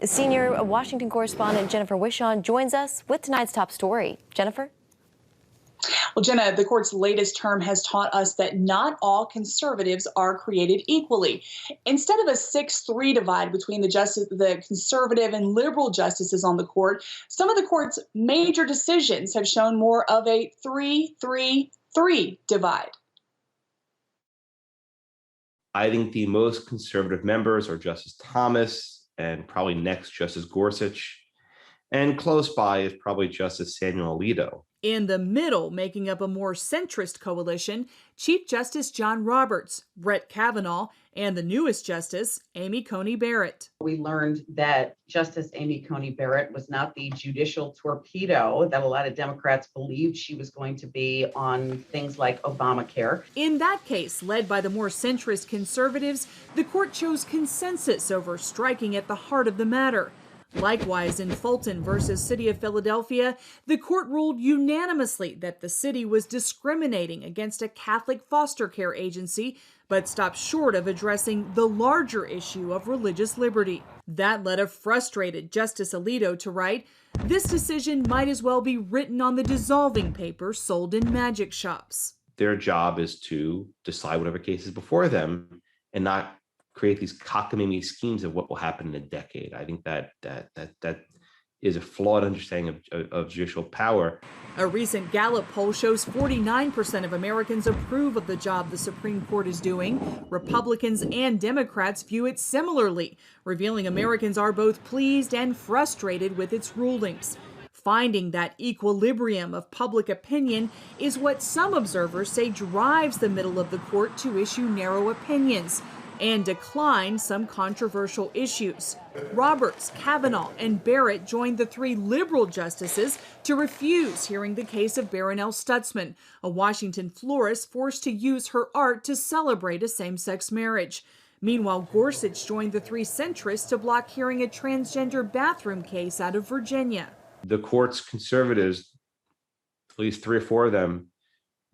Senior Washington correspondent Jennifer Wishon joins us with tonight's top story. Jennifer? Well, Jenna, the court's latest term has taught us that not all conservatives are created equally. Instead of a 6-3 divide between the conservative and liberal justices on the court, some of the court's major decisions have shown more of a 3-3-3 divide. I think the most conservative members are Justice Thomas and probably next Justice Gorsuch. And close by is probably Justice Samuel Alito. In the middle, making up a more centrist coalition, Chief Justice John Roberts, Brett Kavanaugh, and the newest justice, Amy Coney Barrett. We learned that Justice Amy Coney Barrett was not the judicial torpedo that a lot of Democrats believed she was going to be on things like Obamacare. In that case, led by the more centrist conservatives, the court chose consensus over striking at the heart of the matter. Likewise, in Fulton versus City of Philadelphia, the court ruled unanimously that the city was discriminating against a Catholic foster care agency, but stopped short of addressing the larger issue of religious liberty. That led a frustrated Justice Alito to write, "This decision might as well be written on the dissolving paper sold in magic shops." Their job is to decide whatever case is before them and not create these cockamamie schemes of what will happen in a decade. I think that is a flawed understanding of judicial power. A recent Gallup poll shows 49% of Americans approve of the job the Supreme Court is doing. Republicans and Democrats view it similarly, revealing Americans are both pleased and frustrated with its rulings. Finding that equilibrium of public opinion is what some observers say drives the middle of the court to issue narrow opinions and decline some controversial issues. Roberts, Kavanaugh, and Barrett joined the three liberal justices to refuse hearing the case of Barronelle Stutzman, a Washington florist forced to use her art to celebrate a same-sex marriage. Meanwhile, Gorsuch joined the three centrists to block hearing a transgender bathroom case out of Virginia. The court's conservatives, at least 3 or 4 of them,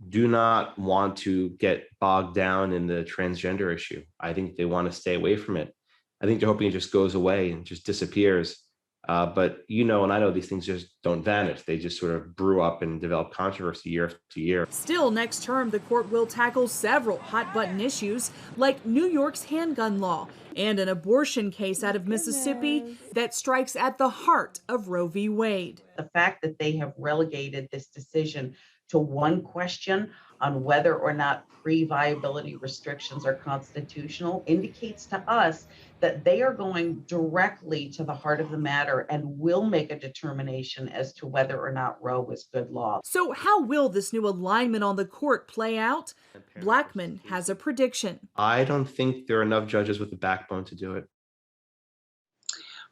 do not want to get bogged down in the transgender issue. I think they want to stay away from it. I think they're hoping it just goes away and just disappears. But and I know these things just don't vanish. They just sort of brew up and develop controversy year after year. Still, next term, the court will tackle several hot-button issues like New York's handgun law and an abortion case out of Mississippi that strikes at the heart of Roe v. Wade. The fact that they have relegated this decision to one question on whether or not pre-viability restrictions are constitutional indicates to us that they are going directly to the heart of the matter and will make a determination as to whether or not Roe was good law. So how will this new alignment on the court play out? Blackman has a prediction. I don't think there are enough judges with the backbone to do it.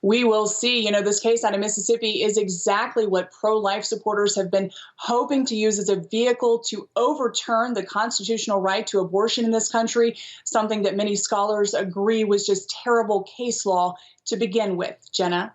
We will see. This case out of Mississippi is exactly what pro-life supporters have been hoping to use as a vehicle to overturn the constitutional right to abortion in this country, something that many scholars agree was just terrible case law to begin with. Jenna?